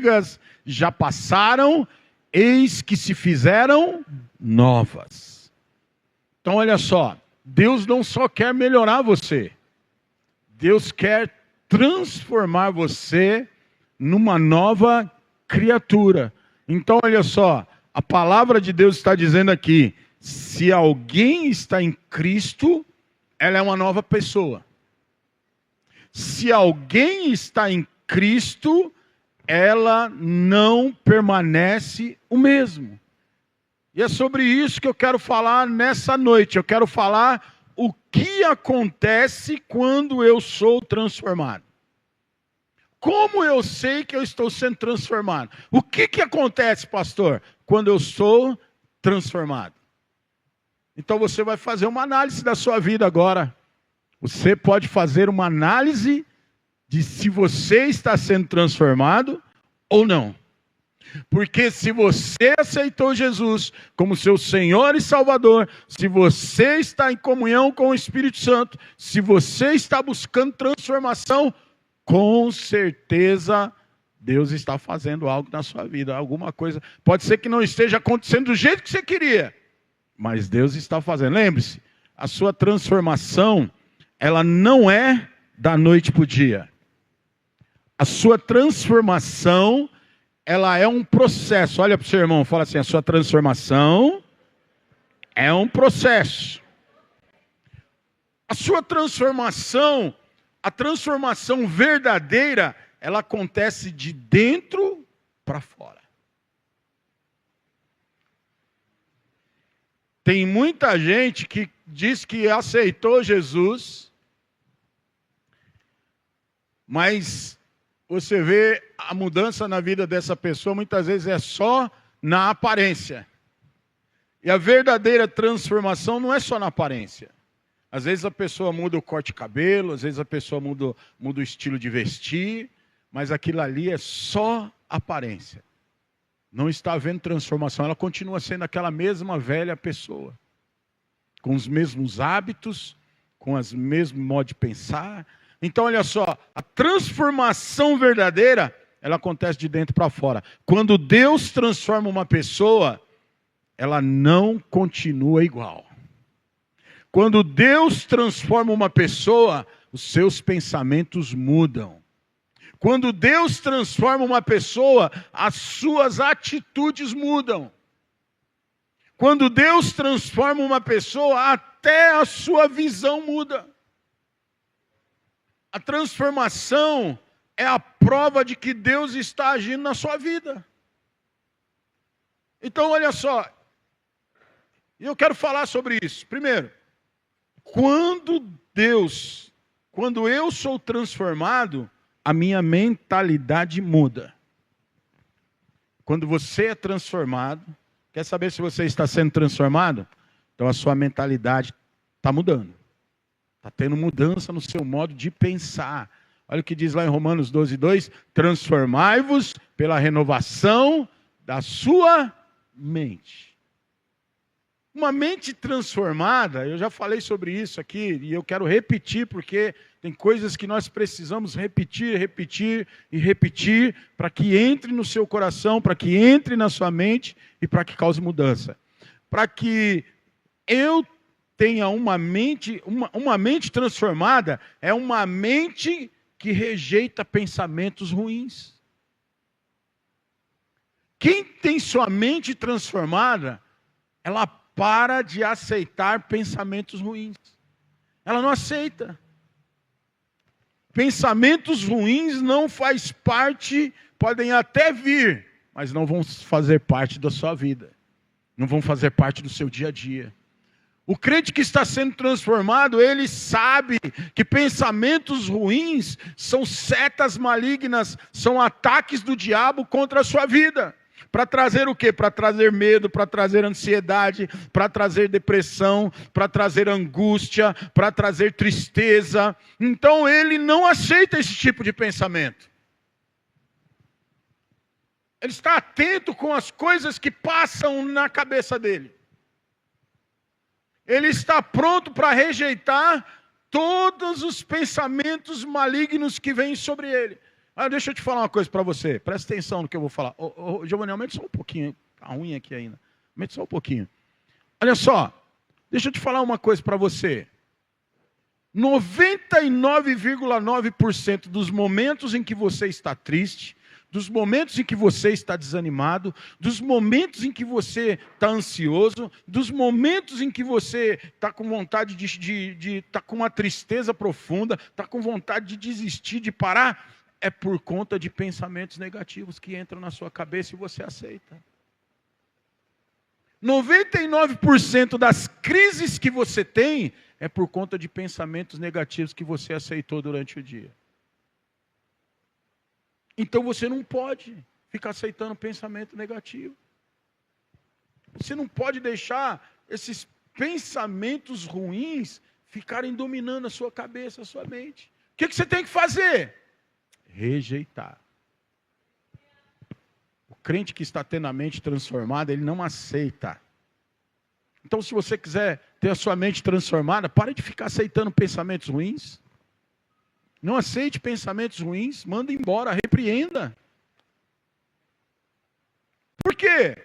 antigas já passaram, eis que se fizeram novas. Então olha só, Deus não só quer melhorar você, Deus quer transformar você numa nova criatura. Então olha só, a palavra de Deus está dizendo aqui, se alguém está em Cristo, ela é uma nova pessoa. Se alguém está em Cristo, ela não permanece o mesmo. E é sobre isso que eu quero falar nessa noite. Eu quero falar o que acontece quando eu sou transformado. Como eu sei que eu estou sendo transformado? O que acontece, pastor, quando eu sou transformado? Então você vai fazer uma análise da sua vida agora. Você pode fazer uma análise de se você está sendo transformado ou não. Porque se você aceitou Jesus como seu Senhor e Salvador, se você está em comunhão com o Espírito Santo, se você está buscando transformação, com certeza Deus está fazendo algo na sua vida, alguma coisa. Pode ser que não esteja acontecendo do jeito que você queria, mas Deus está fazendo. Lembre-se, a sua transformação, ela não é da noite para o dia. A sua transformação, ela é um processo. Olha para o seu irmão, fala assim, a sua transformação é um processo. A sua transformação, a transformação verdadeira, ela acontece de dentro para fora. Tem muita gente que diz que aceitou Jesus, mas você vê a mudança na vida dessa pessoa, muitas vezes é só na aparência. E a verdadeira transformação não é só na aparência. Às vezes a pessoa muda o corte de cabelo, às vezes a pessoa muda o estilo de vestir, mas aquilo ali é só aparência. Não está havendo transformação, ela continua sendo aquela mesma velha pessoa. Com os mesmos hábitos, com os mesmos modos de pensar. Então olha só, a transformação verdadeira, ela acontece de dentro para fora. Quando Deus transforma uma pessoa, ela não continua igual. Quando Deus transforma uma pessoa, os seus pensamentos mudam. Quando Deus transforma uma pessoa, as suas atitudes mudam. Quando Deus transforma uma pessoa, até a sua visão muda. A transformação é a prova de que Deus está agindo na sua vida. Então, olha só, eu quero falar sobre isso. Primeiro, quando eu sou transformado, a minha mentalidade muda. Quando você é transformado, quer saber se você está sendo transformado? Então a sua mentalidade está mudando. Está tendo mudança no seu modo de pensar. Olha o que diz lá em Romanos 12:2. Transformai-vos pela renovação da sua mente. Uma mente transformada, eu já falei sobre isso aqui, e eu quero repetir, porque tem coisas que nós precisamos repetir, para que entre no seu coração, para que entre na sua mente e para que cause mudança. Para que eu tenha uma mente transformada, é uma mente que rejeita pensamentos ruins. Quem tem sua mente transformada, ela para de aceitar pensamentos ruins. Ela não aceita. Pensamentos ruins não faz parte, podem até vir, mas não vão fazer parte da sua vida. Não vão fazer parte do seu dia a dia. O crente que está sendo transformado, ele sabe que pensamentos ruins são setas malignas, são ataques do diabo contra a sua vida. Para trazer o quê? Para trazer medo, para trazer ansiedade, para trazer depressão, para trazer angústia, para trazer tristeza. Então ele não aceita esse tipo de pensamento. Ele está atento com as coisas que passam na cabeça dele. Ele está pronto para rejeitar todos os pensamentos malignos que vêm sobre ele. Ah, deixa eu te falar uma coisa para você. Presta atenção no que eu vou falar. Giovanni, aumenta só um pouquinho. Tá ruim aqui ainda. Aumenta só um pouquinho. Olha só. Deixa eu te falar uma coisa para você. 99,9% dos momentos em que você está triste, dos momentos em que você está desanimado, dos momentos em que você está ansioso, dos momentos em que você está com vontade de estar com uma tristeza profunda, está com vontade de desistir, de parar, é por conta de pensamentos negativos que entram na sua cabeça e você aceita. 99% das crises que você tem é por conta de pensamentos negativos que você aceitou durante o dia. Então você não pode ficar aceitando pensamento negativo. Você não pode deixar esses pensamentos ruins ficarem dominando a sua cabeça, a sua mente. O que você tem que fazer? Rejeitar. O crente que está tendo a mente transformada, ele não aceita. Então, se você quiser ter a sua mente transformada, pare de ficar aceitando pensamentos ruins. Não aceite pensamentos ruins, manda embora, repreenda. Por quê?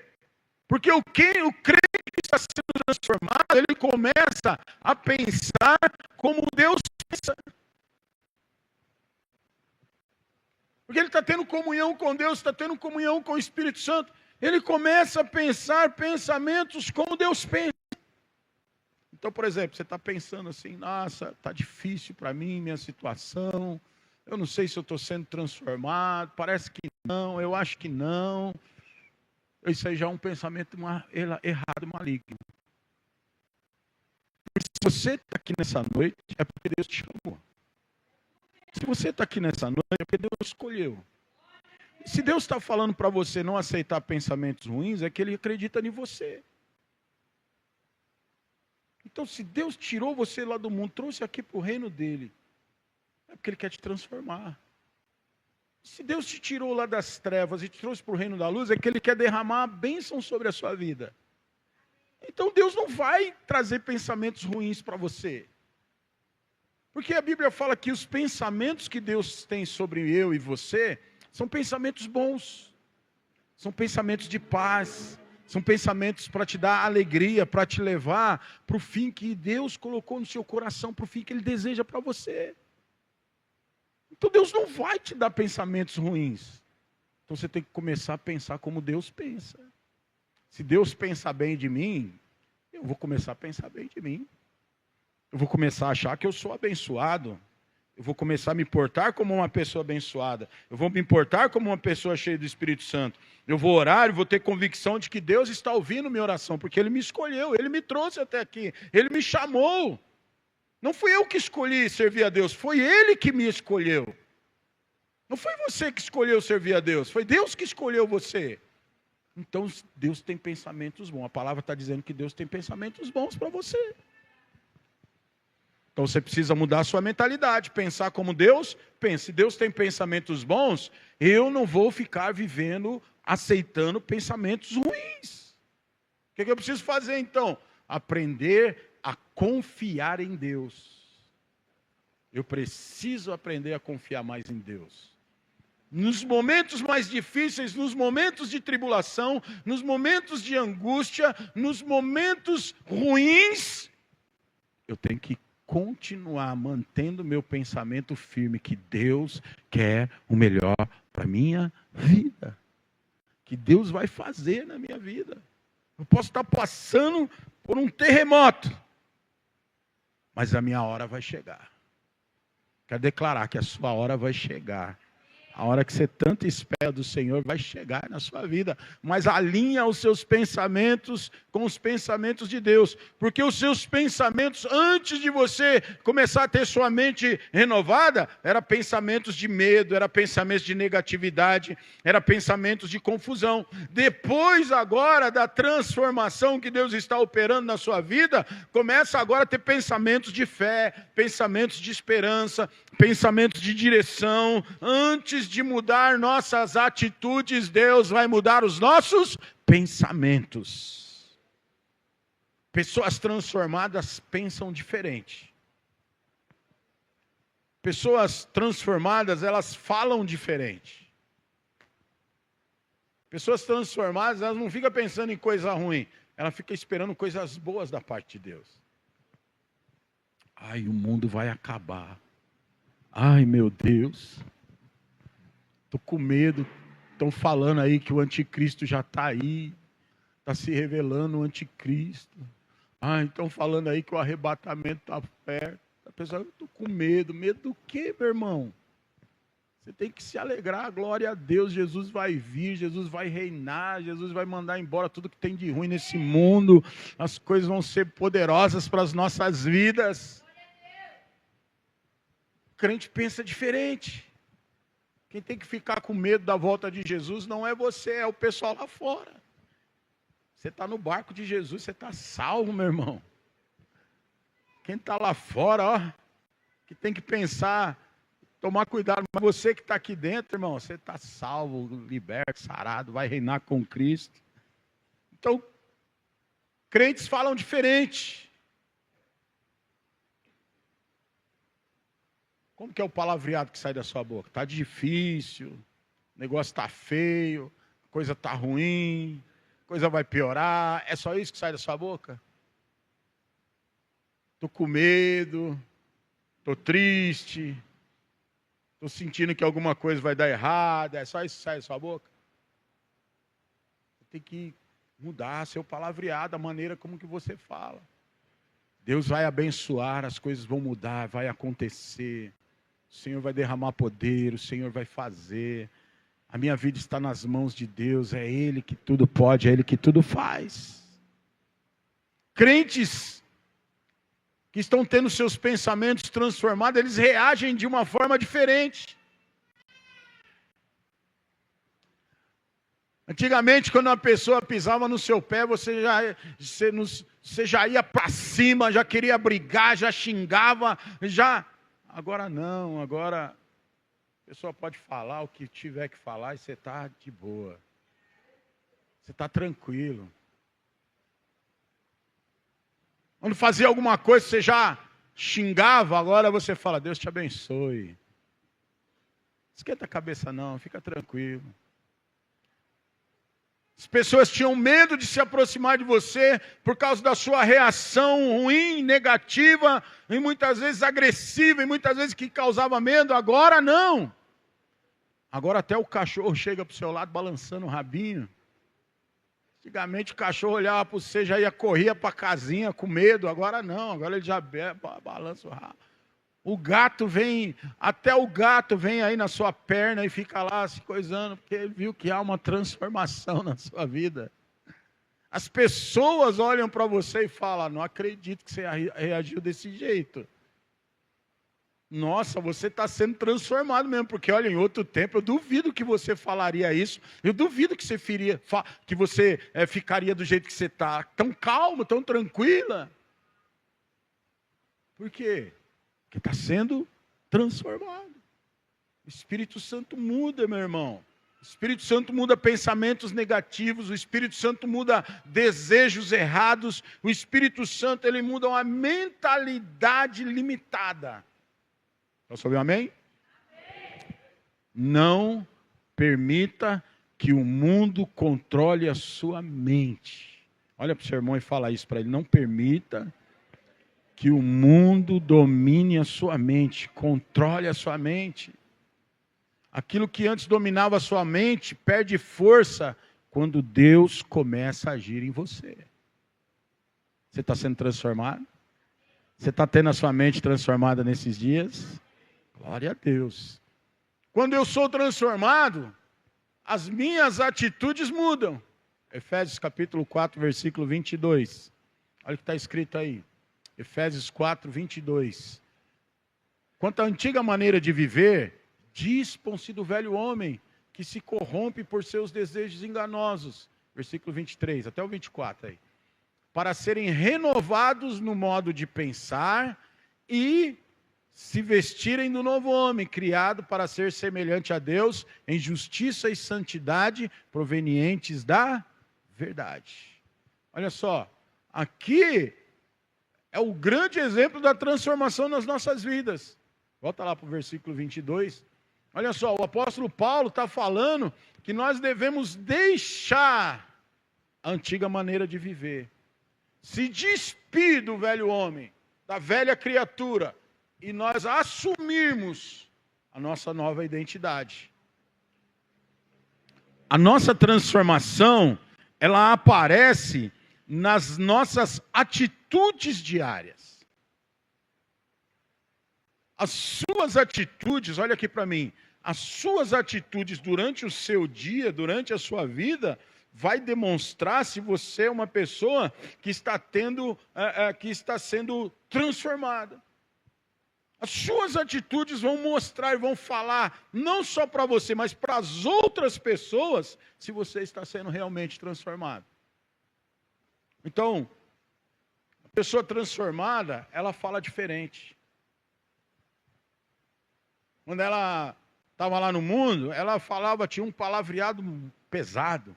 Porque o crente que está sendo transformado, ele começa a pensar como Deus pensa. Porque ele está tendo comunhão com Deus, está tendo comunhão com o Espírito Santo. Ele começa a pensar pensamentos como Deus pensa. Então, por exemplo, você está pensando assim, nossa, está difícil para mim, minha situação. Eu não sei se eu estou sendo transformado, parece que não, eu acho que não. Isso aí já é um pensamento errado e maligno. Se você está aqui nessa noite, é porque Deus te chamou. Se você está aqui nessa noite, é porque Deus escolheu. Se Deus está falando para você não aceitar pensamentos ruins, é que Ele acredita em você. Então, se Deus tirou você lá do mundo, trouxe aqui para o reino dEle, é porque Ele quer te transformar. Se Deus te tirou lá das trevas e te trouxe para o reino da luz, é que Ele quer derramar a bênção sobre a sua vida. Então, Deus não vai trazer pensamentos ruins para você. Porque a Bíblia fala que os pensamentos que Deus tem sobre eu e você são pensamentos bons, são pensamentos de paz, são pensamentos para te dar alegria, para te levar para o fim que Deus colocou no seu coração, para o fim que Ele deseja para você. Então Deus não vai te dar pensamentos ruins. Então você tem que começar a pensar como Deus pensa. Se Deus pensar bem de mim, eu vou começar a pensar bem de mim. Eu vou começar a achar que eu sou abençoado. Eu vou começar a me portar como uma pessoa abençoada. Eu vou me importar como uma pessoa cheia do Espírito Santo. Eu vou orar e vou ter convicção de que Deus está ouvindo minha oração, porque Ele me escolheu, Ele me trouxe até aqui, Ele me chamou. Não fui eu que escolhi servir a Deus, foi Ele que me escolheu. Não foi você que escolheu servir a Deus, foi Deus que escolheu você. Então Deus tem pensamentos bons. A palavra está dizendo que Deus tem pensamentos bons para você. Então você precisa mudar a sua mentalidade, pensar como Deus pensa. Se Deus tem pensamentos bons, eu não vou ficar vivendo, aceitando pensamentos ruins. O que eu preciso fazer então? Aprender a confiar em Deus. Eu preciso aprender a confiar mais em Deus. Nos momentos mais difíceis, nos momentos de tribulação, nos momentos de angústia, nos momentos ruins, eu tenho que continuar mantendo meu pensamento firme que Deus quer o melhor para a minha vida. Que Deus vai fazer na minha vida. Eu posso estar passando por um terremoto, mas a minha hora vai chegar. Quero declarar que a sua hora vai chegar. A hora que você tanto espera do Senhor vai chegar na sua vida. Mas alinha os seus pensamentos com os pensamentos de Deus. Porque os seus pensamentos, antes de você começar a ter sua mente renovada, eram pensamentos de medo, eram pensamentos de negatividade, eram pensamentos de confusão. Depois agora da transformação que Deus está operando na sua vida, começa agora a ter pensamentos de fé, pensamentos de esperança, pensamentos de direção. Antes de mudar nossas atitudes, Deus vai mudar os nossos pensamentos. Pessoas transformadas pensam diferente. Pessoas transformadas, elas falam diferente. Pessoas transformadas, elas não ficam pensando em coisa ruim. Ela fica esperando coisas boas da parte de Deus. Ai, o mundo vai acabar. Ai, meu Deus. Estou com medo. Estão falando aí que o anticristo já está aí. Está se revelando o anticristo. Ai, estão falando aí que o arrebatamento está perto. A pessoa, eu estou com medo. Medo do quê, meu irmão? Você tem que se alegrar, glória a Deus. Jesus vai vir, Jesus vai reinar, Jesus vai mandar embora tudo que tem de ruim nesse mundo. As coisas vão ser poderosas para as nossas vidas. O crente pensa diferente. Quem tem que ficar com medo da volta de Jesus não é você, é o pessoal lá fora. Você está no barco de Jesus, você está salvo, meu irmão. Quem está lá fora, ó, que tem que pensar, tomar cuidado. Mas você que está aqui dentro, irmão, você está salvo, liberto, sarado, vai reinar com Cristo. Então, crentes falam diferente. Como que é o palavreado que sai da sua boca? Está difícil, o negócio está feio, a coisa está ruim, a coisa vai piorar. É só isso que sai da sua boca? Estou com medo, estou triste, estou sentindo que alguma coisa vai dar errado. É só isso que sai da sua boca? Tem que mudar seu palavreado, a maneira como que você fala. Deus vai abençoar, as coisas vão mudar, vai acontecer. O Senhor vai derramar poder, o Senhor vai fazer. A minha vida está nas mãos de Deus, é Ele que tudo pode, é Ele que tudo faz. Crentes que estão tendo seus pensamentos transformados, eles reagem de uma forma diferente. Antigamente, quando uma pessoa pisava no seu pé, você já ia para cima, já queria brigar, já xingava, já... Agora não, agora a pessoa pode falar o que tiver que falar e você está de boa. Você está tranquilo. Quando fazia alguma coisa, você já xingava, agora você fala, Deus te abençoe. Esquenta a cabeça não, fica tranquilo. As pessoas tinham medo de se aproximar de você por causa da sua reação ruim, negativa, e muitas vezes agressiva, e muitas vezes que causava medo. Agora não. Agora até o cachorro chega para o seu lado balançando o rabinho. Antigamente o cachorro olhava para você, já corria para a casinha com medo. Agora não, agora ele já balança o rabo. O gato vem, até o gato vem aí na sua perna e fica lá se coisando, porque ele viu que há uma transformação na sua vida. As pessoas olham para você e falam, não acredito que você reagiu desse jeito. Nossa, você está sendo transformado mesmo, porque olha, em outro tempo, eu duvido que você falaria isso, eu duvido que você ficaria do jeito que você está, tão calma, tão tranquila. Por quê? Porque está sendo transformado. O Espírito Santo muda, meu irmão. O Espírito Santo muda pensamentos negativos, o Espírito Santo muda desejos errados, o Espírito Santo ele muda uma mentalidade limitada. Posso ouvir um amém? Amém? Não permita que o mundo controle a sua mente. Olha para o seu irmão e fala isso para ele. Não permita que o mundo domine a sua mente, controle a sua mente. Aquilo que antes dominava a sua mente perde força quando Deus começa a agir em você. Você está sendo transformado? Você está tendo a sua mente transformada nesses dias? Glória a Deus. Quando eu sou transformado, as minhas atitudes mudam. Efésios capítulo 4, versículo 22. Olha o que está escrito aí. Efésios 4, 22. Quanto à antiga maneira de viver, dispam-se do velho homem, que se corrompe por seus desejos enganosos. Versículo 23, até o 24 aí. Para serem renovados no modo de pensar e se vestirem do novo homem, criado para ser semelhante a Deus, em justiça e santidade, provenientes da verdade. Olha só, aqui é o grande exemplo da transformação nas nossas vidas. Volta lá para o versículo 22. Olha só, o apóstolo Paulo está falando que nós devemos deixar a antiga maneira de viver. Se despir do velho homem, da velha criatura, e nós assumirmos a nossa nova identidade. A nossa transformação, ela aparece nas nossas atitudes diárias. As suas atitudes, olha aqui para mim, as suas atitudes durante o seu dia, durante a sua vida, vai demonstrar se você é uma pessoa que está sendo transformada. As suas atitudes vão mostrar e vão falar, não só para você, mas para as outras pessoas, se você está sendo realmente transformado. Então, a pessoa transformada, ela fala diferente. Quando ela estava lá no mundo, ela falava, tinha um palavreado pesado.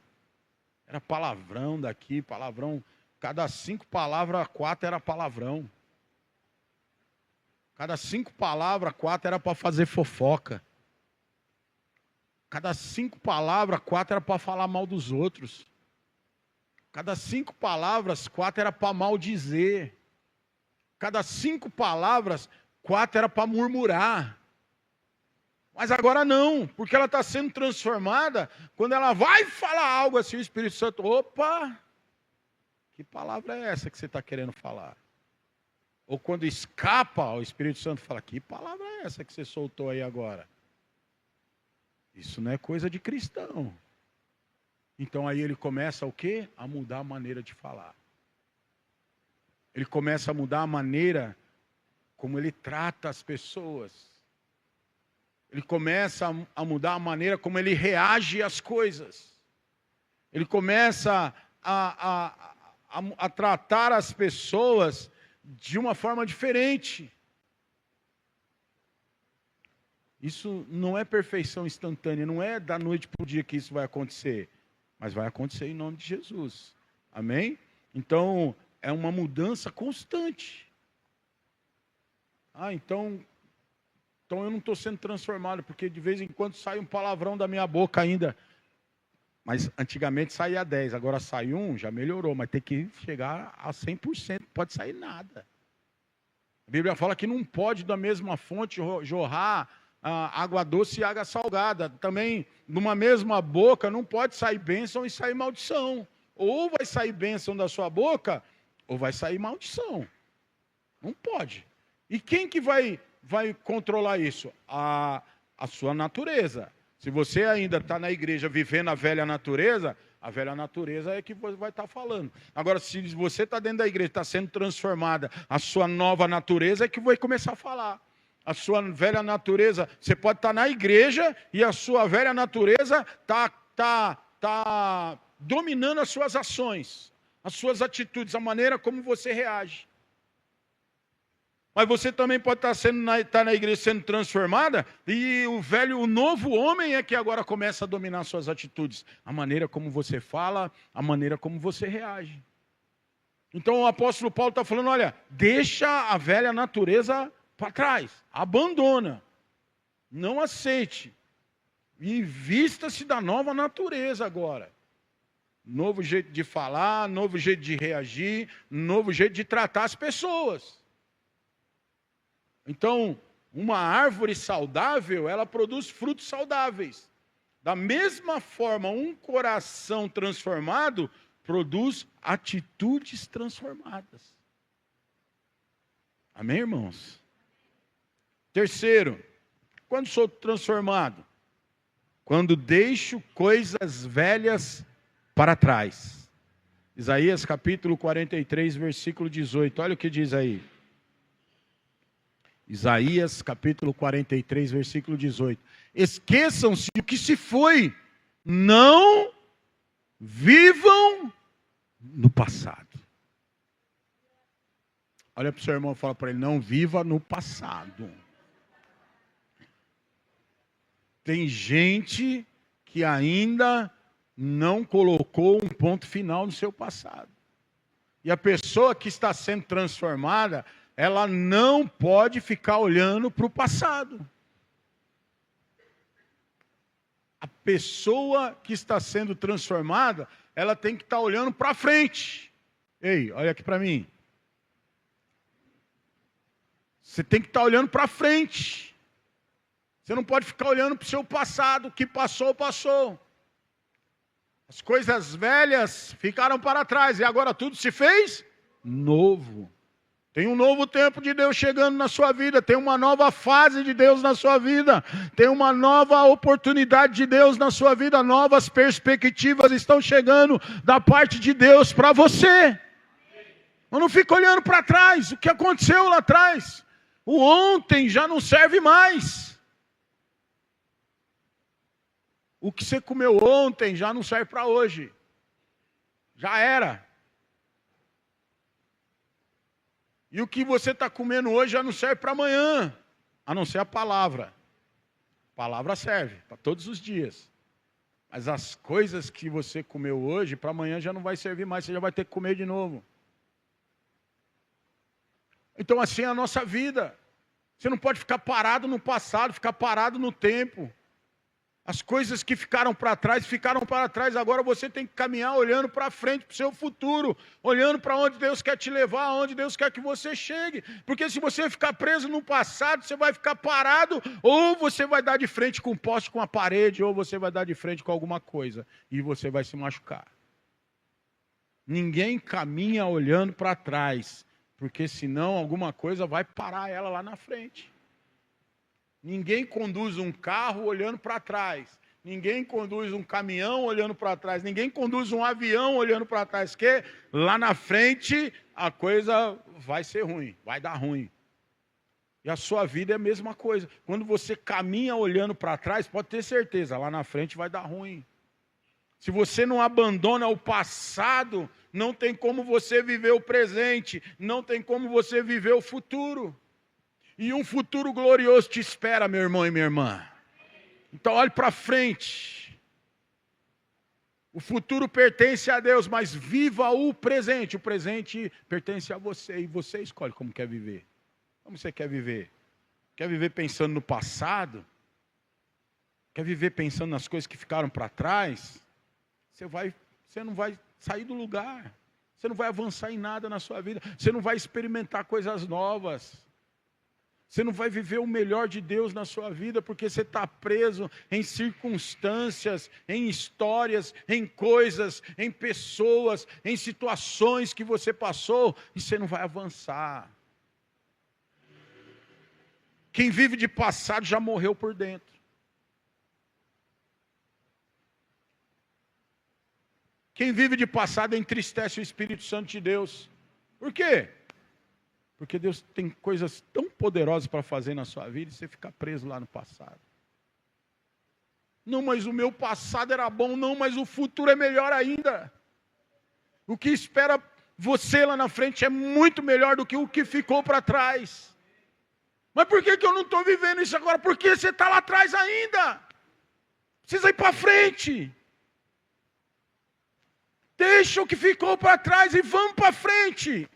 Era palavrão daqui, palavrão. Cada 5 palavras, 4 era palavrão. Cada 5 palavras, 4 era para fazer fofoca. Cada 5 palavras, 4 era para falar mal dos outros. Cada 5 palavras, 4 era para maldizer. Cada 5 palavras, 4 era para murmurar. Mas agora não, porque ela está sendo transformada. Quando ela vai falar algo assim, o Espírito Santo, opa, que palavra é essa que você está querendo falar? Ou quando escapa, o Espírito Santo fala, que palavra é essa que você soltou aí agora? Isso não é coisa de cristão. Então aí ele começa o quê? A mudar a maneira de falar. Ele começa a mudar a maneira como ele trata as pessoas. Ele começa a mudar a maneira como ele reage às coisas. Ele começa a tratar as pessoas de uma forma diferente. Isso não é perfeição instantânea, não é da noite para o dia que isso vai acontecer. Mas vai acontecer em nome de Jesus. Amém? Então, é uma mudança constante. Então eu não estou sendo transformado, porque de vez em quando sai um palavrão da minha boca ainda. Mas antigamente saía 10, agora sai 1, já melhorou, mas tem que chegar a 100%, não pode sair nada. A Bíblia fala que não pode da mesma fonte jorrar água doce e água salgada. Também, numa mesma boca, não pode sair bênção e sair maldição. Ou vai sair bênção da sua boca, ou vai sair maldição. Não pode. E quem que vai controlar isso? A sua natureza. Se você ainda está na igreja vivendo a velha natureza é que vai estar falando. Agora, se você está dentro da igreja, está sendo transformada, a sua nova natureza é que vai começar a falar. A sua velha natureza, você pode estar na igreja e a sua velha natureza está dominando as suas ações, as suas atitudes, a maneira como você reage. Mas você também pode estar na igreja sendo transformada e o novo homem é que agora começa a dominar suas atitudes. A maneira como você fala, a maneira como você reage. Então o apóstolo Paulo está falando, olha, deixa a velha natureza para trás. Abandona. Não aceite. E vista-se da nova natureza agora. Novo jeito de falar, novo jeito de reagir, novo jeito de tratar as pessoas. Então, uma árvore saudável, ela produz frutos saudáveis. Da mesma forma, um coração transformado produz atitudes transformadas. Amém, irmãos? Terceiro, quando sou transformado? Quando deixo coisas velhas para trás. Isaías capítulo 43, versículo 18. Olha o que diz aí. Isaías capítulo 43, versículo 18. Esqueçam-se o que se foi, não vivam no passado. Olha para o seu irmão e fala para ele, não viva no passado. Tem gente que ainda não colocou um ponto final no seu passado. E a pessoa que está sendo transformada, ela não pode ficar olhando para o passado. A pessoa que está sendo transformada, ela tem que estar olhando para frente. Ei, olha aqui para mim. Você tem que estar olhando para frente. Você não pode ficar olhando para o seu passado. O que passou, passou. As coisas velhas ficaram para trás e agora tudo se fez novo. Tem um novo tempo de Deus chegando na sua vida, tem uma nova fase de Deus na sua vida, tem uma nova oportunidade de Deus na sua vida, novas perspectivas estão chegando da parte de Deus para você. Mas não fica olhando para trás, o que aconteceu lá atrás. O ontem já não serve mais. O que você comeu ontem já não serve para hoje. Já era. E o que você está comendo hoje já não serve para amanhã, a não ser a palavra. A palavra serve para todos os dias. Mas as coisas que você comeu hoje, para amanhã já não vai servir mais, você já vai ter que comer de novo. Então assim é a nossa vida. Você não pode ficar parado no passado, ficar parado no tempo. As coisas que ficaram para trás, agora você tem que caminhar olhando para frente, para o seu futuro, olhando para onde Deus quer te levar, aonde Deus quer que você chegue. Porque se você ficar preso no passado, você vai ficar parado, ou você vai dar de frente com um poste, com a parede, ou você vai dar de frente com alguma coisa, e você vai se machucar. Ninguém caminha olhando para trás, porque senão alguma coisa vai parar ela lá na frente. Ninguém conduz um carro olhando para trás. Ninguém conduz um caminhão olhando para trás. Ninguém conduz um avião olhando para trás. Porque lá na frente a coisa vai ser ruim, vai dar ruim. E a sua vida é a mesma coisa. Quando você caminha olhando para trás, pode ter certeza, lá na frente vai dar ruim. Se você não abandona o passado, não tem como você viver o presente. Não tem como você viver o futuro. E um futuro glorioso te espera, meu irmão e minha irmã. Então olhe para frente. O futuro pertence a Deus, mas viva o presente. O presente pertence a você e você escolhe como quer viver. Como você quer viver? Quer viver pensando no passado? Quer viver pensando nas coisas que ficaram para trás? Você não vai sair do lugar. Você não vai avançar em nada na sua vida. Você não vai experimentar coisas novas. Você não vai viver o melhor de Deus na sua vida, porque você está preso em circunstâncias, em histórias, em coisas, em pessoas, em situações que você passou, e você não vai avançar. Quem vive de passado já morreu por dentro. Quem vive de passado entristece o Espírito Santo de Deus. Por quê? Porque Deus tem coisas tão poderosas para fazer na sua vida e você fica preso lá no passado. Não, mas o meu passado era bom. Não, mas o futuro é melhor ainda. O que espera você lá na frente é muito melhor do que o que ficou para trás. Mas por que eu não estou vivendo isso agora? Porque você está lá atrás ainda. Precisa ir para frente. Deixa o que ficou para trás e vamos para frente.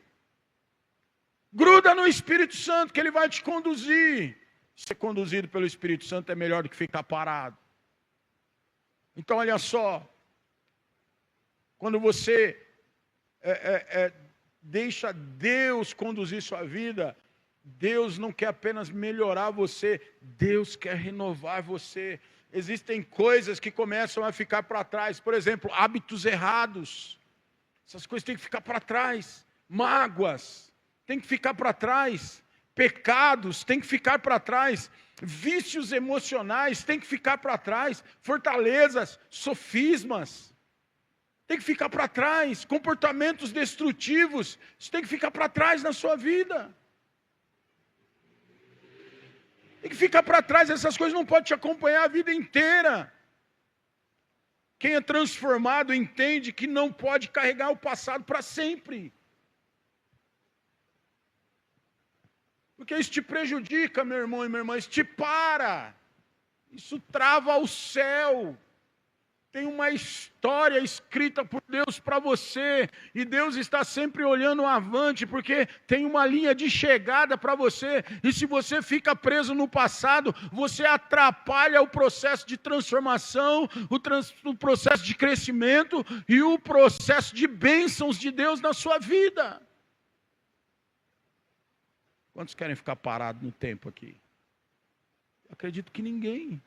Gruda no Espírito Santo que Ele vai te conduzir. Ser conduzido pelo Espírito Santo é melhor do que ficar parado. Então olha só. Quando você deixa Deus conduzir sua vida, Deus não quer apenas melhorar você, Deus quer renovar você. Existem coisas que começam a ficar para trás. Por exemplo, hábitos errados. Essas coisas têm que ficar para trás. Mágoas tem que ficar para trás. Pecados tem que ficar para trás. Vícios emocionais tem que ficar para trás. Fortalezas, sofismas tem que ficar para trás. Comportamentos destrutivos, isso tem que ficar para trás na sua vida. Tem que ficar para trás, essas coisas não podem te acompanhar a vida inteira. Quem é transformado entende que não pode carregar o passado para sempre. Porque isso te prejudica, meu irmão e minha irmã, isso te para. Isso trava o céu. tem uma história escrita por Deus para você, e Deus está sempre olhando avante, porque tem uma linha de chegada para você, e se você fica preso no passado, você atrapalha o processo de transformação, o processo de crescimento e o processo de bênçãos de Deus na sua vida. Quantos querem ficar parados no tempo aqui? Eu acredito que ninguém.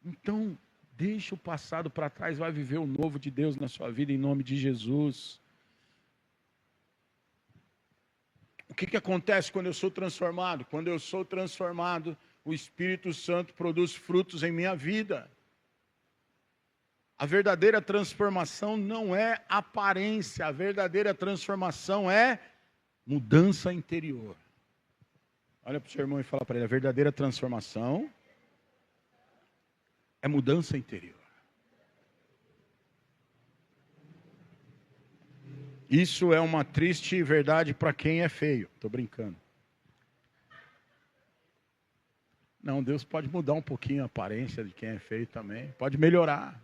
Então, deixa o passado para trás, vai viver o novo de Deus na sua vida, em nome de Jesus. O que acontece quando eu sou transformado? Quando eu sou transformado, o Espírito Santo produz frutos em minha vida. A verdadeira transformação não é aparência, a verdadeira transformação é mudança interior. Olha para o seu irmão e fala para ele, a verdadeira transformação é mudança interior. Isso é uma triste verdade para quem é feio. Estou brincando. Não, Deus pode mudar um pouquinho a aparência de quem é feio também. Pode melhorar.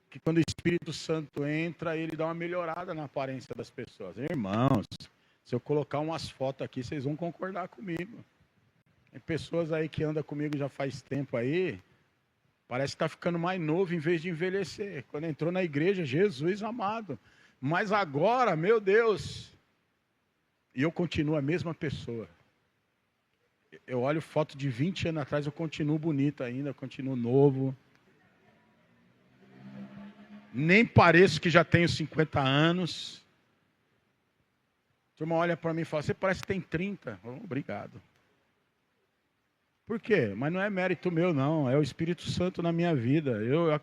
Porque quando o Espírito Santo entra, ele dá uma melhorada na aparência das pessoas. Irmãos, se eu colocar umas fotos aqui, vocês vão concordar comigo. Tem pessoas aí que andam comigo já faz tempo aí, parece que está ficando mais novo em vez de envelhecer. Quando entrou na igreja, Jesus amado. Mas agora, meu Deus, e eu continuo a mesma pessoa. Eu olho foto de 20 anos atrás, eu continuo bonito ainda, eu continuo novo. Nem pareço que já tenho 50 anos. A turma olha para mim e fala, você parece que tem 30. Oh, obrigado. Por quê? Mas não é mérito meu, não. É o Espírito Santo na minha vida.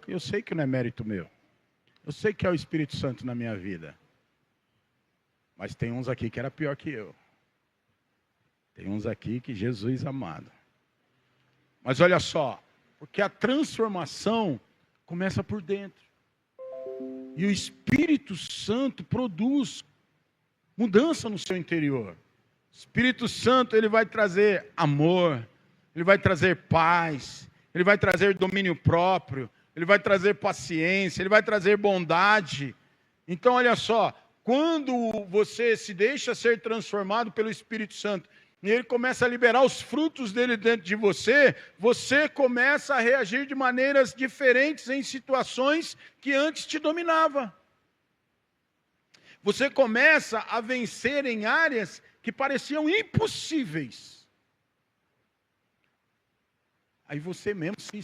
Eu sei que não é mérito meu. Eu sei que é o Espírito Santo na minha vida. Mas tem uns aqui que era pior que eu. Tem uns aqui que Jesus amado. Mas olha só. Porque a transformação começa por dentro. E o Espírito Santo produz mudança no seu interior. O Espírito Santo, ele vai trazer amor. Ele vai trazer paz, ele vai trazer domínio próprio, ele vai trazer paciência, ele vai trazer bondade. Então, olha só, quando você se deixa ser transformado pelo Espírito Santo, e ele começa a liberar os frutos dele dentro de você, você começa a reagir de maneiras diferentes em situações que antes te dominavam. Você começa a vencer em áreas que pareciam impossíveis. Aí você mesmo se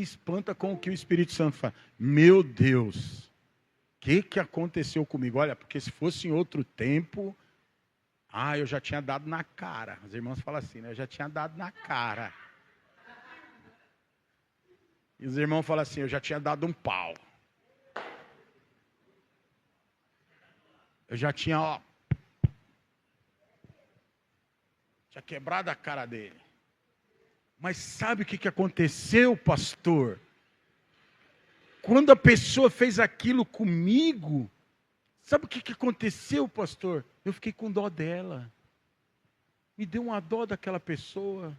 espanta com o que o Espírito Santo fala. Meu Deus, o que aconteceu comigo? Olha, porque se fosse em outro tempo, eu já tinha dado na cara. As irmãs falam assim, né? Eu já tinha dado na cara. E os irmãos falam assim, eu já tinha dado um pau. Eu já tinha, tinha quebrado a cara dele. Mas sabe o que aconteceu, pastor? Quando a pessoa fez aquilo comigo, sabe o que aconteceu, pastor? Eu fiquei com dó dela. Me deu uma dó daquela pessoa.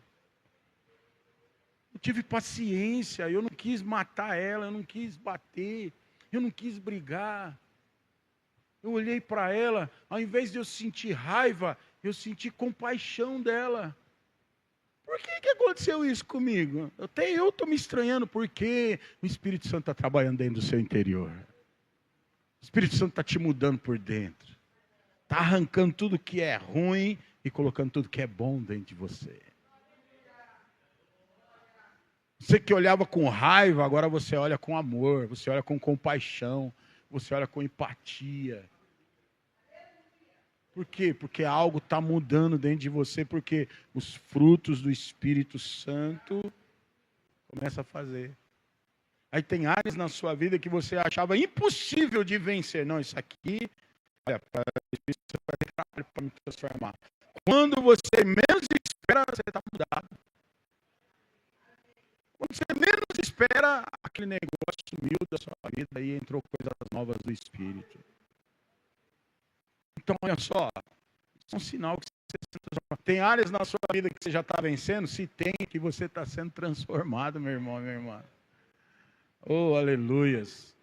Eu tive paciência, eu não quis matar ela, eu não quis bater, eu não quis brigar. Eu olhei para ela, ao invés de eu sentir raiva, eu senti compaixão dela. Por que aconteceu isso comigo? Eu estou me estranhando porque o Espírito Santo está trabalhando dentro do seu interior. O Espírito Santo está te mudando por dentro. Está arrancando tudo que é ruim e colocando tudo que é bom dentro de você. Você que olhava com raiva, agora você olha com amor, você olha com compaixão, você olha com empatia. Por quê? Porque algo está mudando dentro de você, porque os frutos do Espírito Santo começam a fazer. Aí tem áreas na sua vida que você achava impossível de vencer. Não, isso aqui, olha, o Espírito Santo vai ter trabalho para me transformar. Quando você menos espera, você está mudado. Quando você menos espera, aquele negócio sumiu da sua vida e entrou coisas novas do Espírito. Então, olha só, é um sinal que você está sendo transformado. Tem áreas na sua vida que você já está vencendo? Se tem, que você está sendo transformado, meu irmão, minha irmã. Oh, aleluias.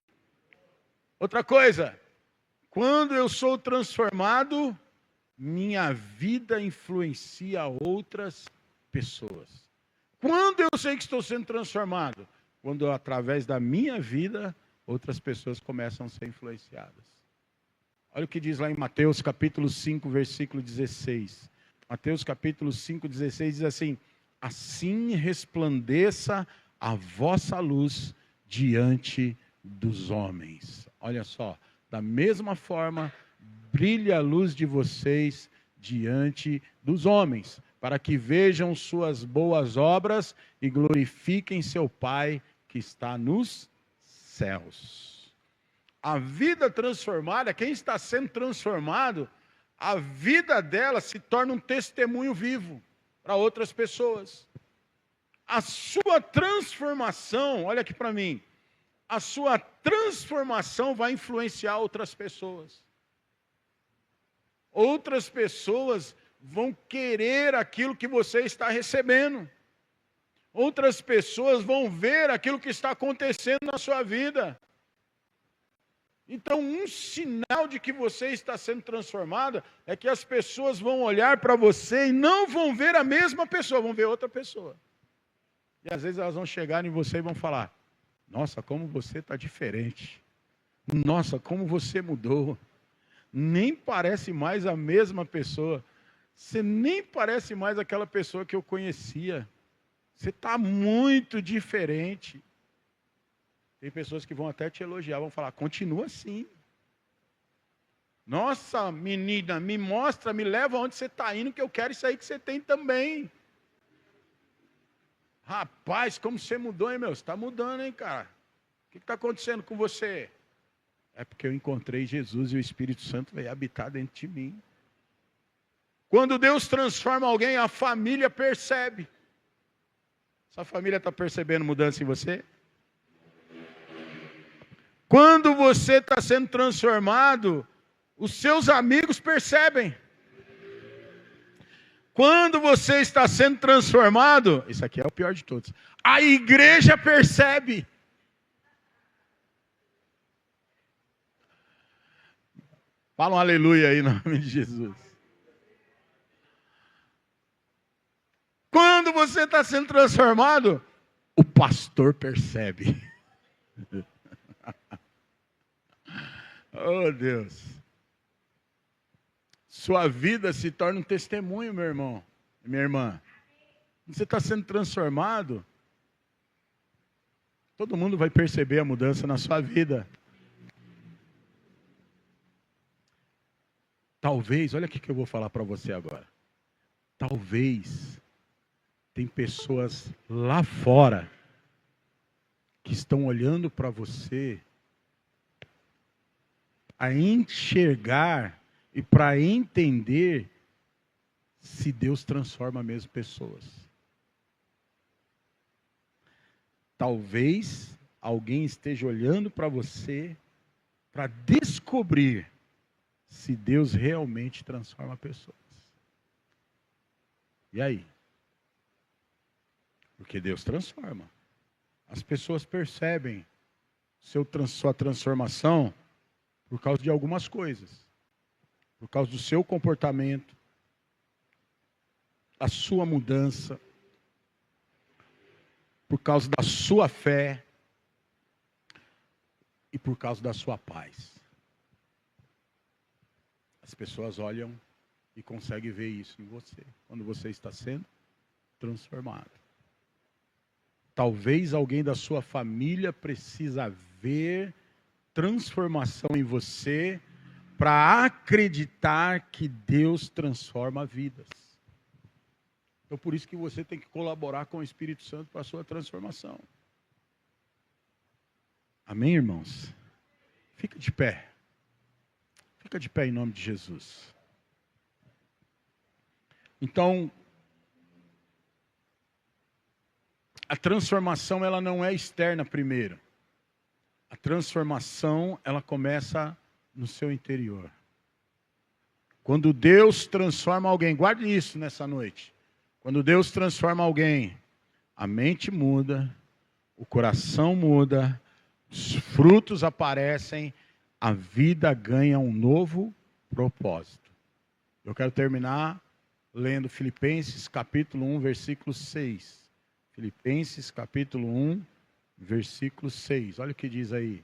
Outra coisa, quando eu sou transformado, minha vida influencia outras pessoas. Quando eu sei que estou sendo transformado? Quando através da minha vida, outras pessoas começam a ser influenciadas. Olha o que diz lá em Mateus capítulo 5, versículo 16. Mateus capítulo 5, 16 diz assim: assim resplandeça a vossa luz diante dos homens. Olha só, da mesma forma, brilhe a luz de vocês diante dos homens, para que vejam suas boas obras e glorifiquem seu Pai que está nos céus. A vida transformada, quem está sendo transformado, a vida dela se torna um testemunho vivo para outras pessoas. A sua transformação, olha aqui para mim, a sua transformação vai influenciar outras pessoas. Outras pessoas vão querer aquilo que você está recebendo. Outras pessoas vão ver aquilo que está acontecendo na sua vida. Então, um sinal de que você está sendo transformada é que as pessoas vão olhar para você e não vão ver a mesma pessoa, vão ver outra pessoa. E às vezes elas vão chegar em você e vão falar: nossa, como você está diferente. Nossa, como você mudou. Nem parece mais a mesma pessoa. Você nem parece mais aquela pessoa que eu conhecia. Você está muito diferente. Tem pessoas que vão até te elogiar, vão falar: continua assim. Nossa, menina, me mostra, me leva onde você está indo, que eu quero isso aí que você tem também. Rapaz, como você mudou, hein, meu? Você está mudando, hein, cara? O que está acontecendo com você? É porque eu encontrei Jesus e o Espírito Santo veio habitar dentro de mim. Quando Deus transforma alguém, a família percebe. Sua família está percebendo mudança em você? Quando você está sendo transformado, os seus amigos percebem. Quando você está sendo transformado, isso aqui é o pior de todos, a igreja percebe. Fala um aleluia aí, em nome de Jesus. Quando você está sendo transformado, o pastor percebe. Oh, Deus. Sua vida se torna um testemunho, meu irmão, minha irmã. Você está sendo transformado, todo mundo vai perceber a mudança na sua vida. Talvez, olha o que eu vou falar para você agora. Talvez tem pessoas lá fora que estão olhando para você a enxergar e para entender se Deus transforma mesmo pessoas. Talvez alguém esteja olhando para você para descobrir se Deus realmente transforma pessoas. E aí? Porque Deus transforma. As pessoas percebem sua transformação por causa de algumas coisas. Por causa do seu comportamento, a sua mudança, por causa da sua fé e por causa da sua paz. As pessoas olham e conseguem ver isso em você, quando você está sendo transformado. Talvez alguém da sua família precisa ver transformação em você para acreditar que Deus transforma vidas. Então, por isso que você tem que colaborar com o Espírito Santo para a sua transformação. Amém, irmãos? Fica de pé. Fica de pé em nome de Jesus. Então, a transformação ela não é externa primeiro. A transformação ela começa no seu interior. Quando Deus transforma alguém, guarde isso nessa noite. Quando Deus transforma alguém, a mente muda, o coração muda, os frutos aparecem, a vida ganha um novo propósito. Eu quero terminar lendo Filipenses capítulo 1, versículo 6. Filipenses capítulo 1, versículo 6. Olha o que diz aí.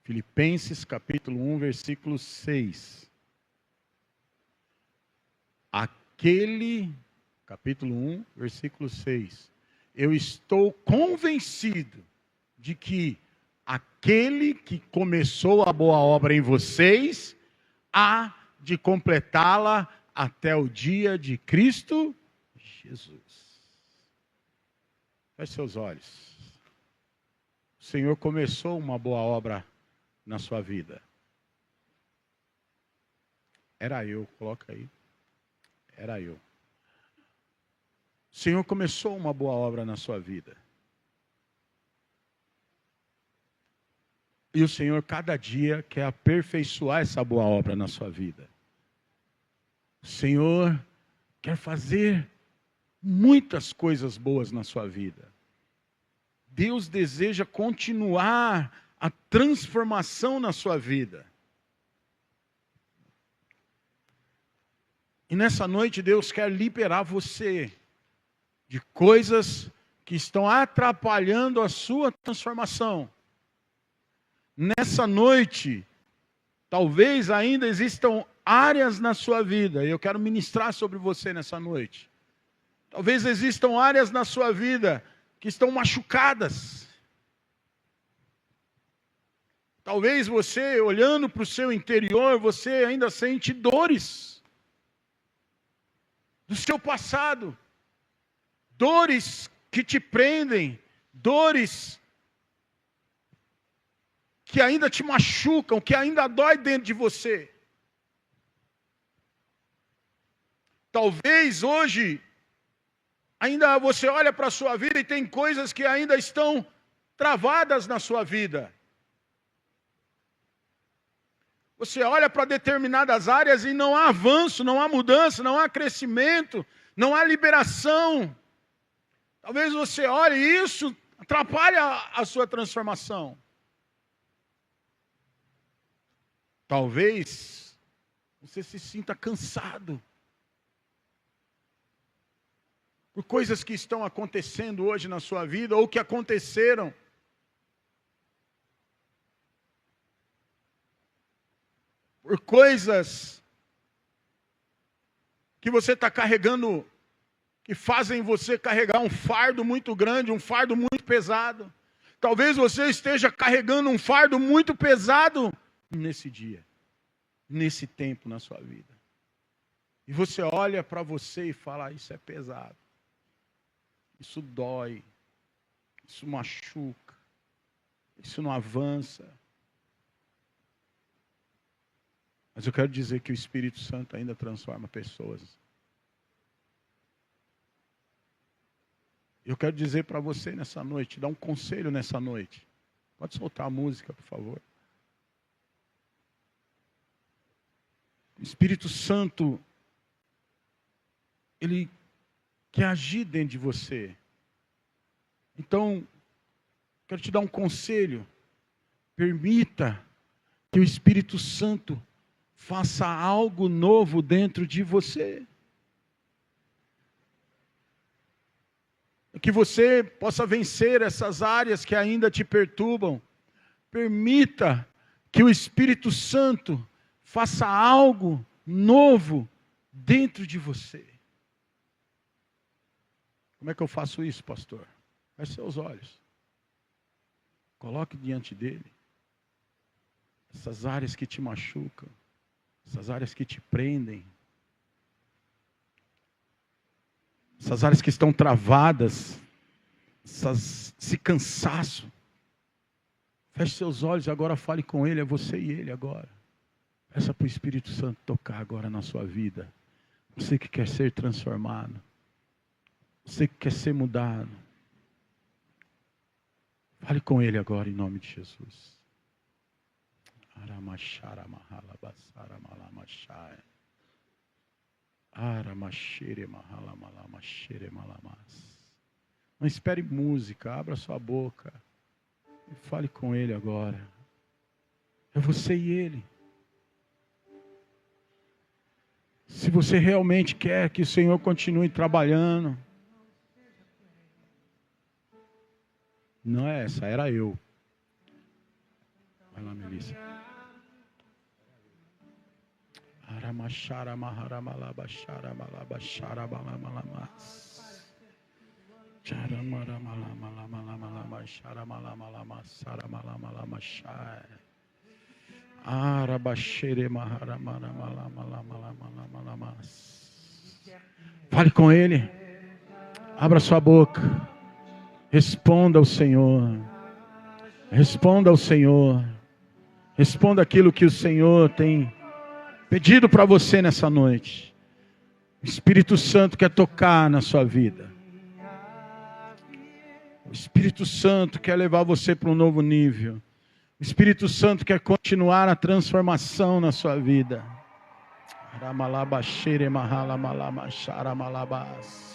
Filipenses capítulo 1, versículo 6. Capítulo 1, versículo 6. Eu estou convencido de que aquele que começou a boa obra em vocês, há de completá-la até o dia de Cristo Jesus. Feche seus olhos. O Senhor começou uma boa obra na sua vida. Era eu, coloca aí. Era eu. O Senhor começou uma boa obra na sua vida. E o Senhor cada dia quer aperfeiçoar essa boa obra na sua vida. O Senhor quer fazer muitas coisas boas na sua vida. Deus deseja continuar a transformação na sua vida. E nessa noite Deus quer liberar você de coisas que estão atrapalhando a sua transformação. Nessa noite, talvez ainda existam áreas na sua vida, e eu quero ministrar sobre você nessa noite. Talvez existam áreas na sua vida que estão machucadas. Talvez você, olhando para o seu interior, você ainda sente dores do seu passado. Dores que te prendem, dores que ainda te machucam, que ainda dói dentro de você. Talvez hoje, ainda você olha para a sua vida e tem coisas que ainda estão travadas na sua vida. Você olha para determinadas áreas e não há avanço, não há mudança, não há crescimento, não há liberação. Talvez você olhe e isso atrapalha a sua transformação. Talvez você se sinta cansado por coisas que estão acontecendo hoje na sua vida ou que aconteceram. Por coisas que você está carregando, que fazem você carregar um fardo muito grande, um fardo muito pesado. Talvez você esteja carregando um fardo muito pesado nesse dia, nesse tempo na sua vida. E você olha para você e fala, isso é pesado. Isso dói. Isso machuca. Isso não avança. Mas eu quero dizer que o Espírito Santo ainda transforma pessoas. Eu quero dizer para você nessa noite, dar um conselho nessa noite. Pode soltar a música, por favor. O Espírito Santo, ele quer agir dentro de você. Então, quero te dar um conselho. Permita que o Espírito Santo faça algo novo dentro de você. Que você possa vencer essas áreas que ainda te perturbam. Permita que o Espírito Santo faça algo novo dentro de você. Como é que eu faço isso, pastor? Feche seus olhos. Coloque diante dele essas áreas que te machucam, essas áreas que te prendem, essas áreas que estão travadas, esse cansaço. Feche seus olhos e agora fale com ele, é você e ele agora. Peça para o Espírito Santo tocar agora na sua vida. Você que quer ser transformado. Você que quer ser mudado. Fale com ele agora em nome de Jesus. Aramachara mahala basara malamachai. Aramachere mahala malamachere malamas. Não espere música, abra sua boca e fale com ele agora. É você e ele. Se você realmente quer que o Senhor continue trabalhando. Não é essa, era eu. Vai lá, Melissa. Aramachara maharamalabachara malabachara balamalamas. Charamara malamalamalamalamachara malamalamasara malamalamachai. Arabachere maharamara malamalamalamalamalamas. Fale com ele. Abra sua boca. Responda ao Senhor. Responda ao Senhor. Responda aquilo que o Senhor tem pedido para você nessa noite. O Espírito Santo quer tocar na sua vida. O Espírito Santo quer levar você para um novo nível. O Espírito Santo quer continuar a transformação na sua vida. Aramalabachere mahala malamachara malabas.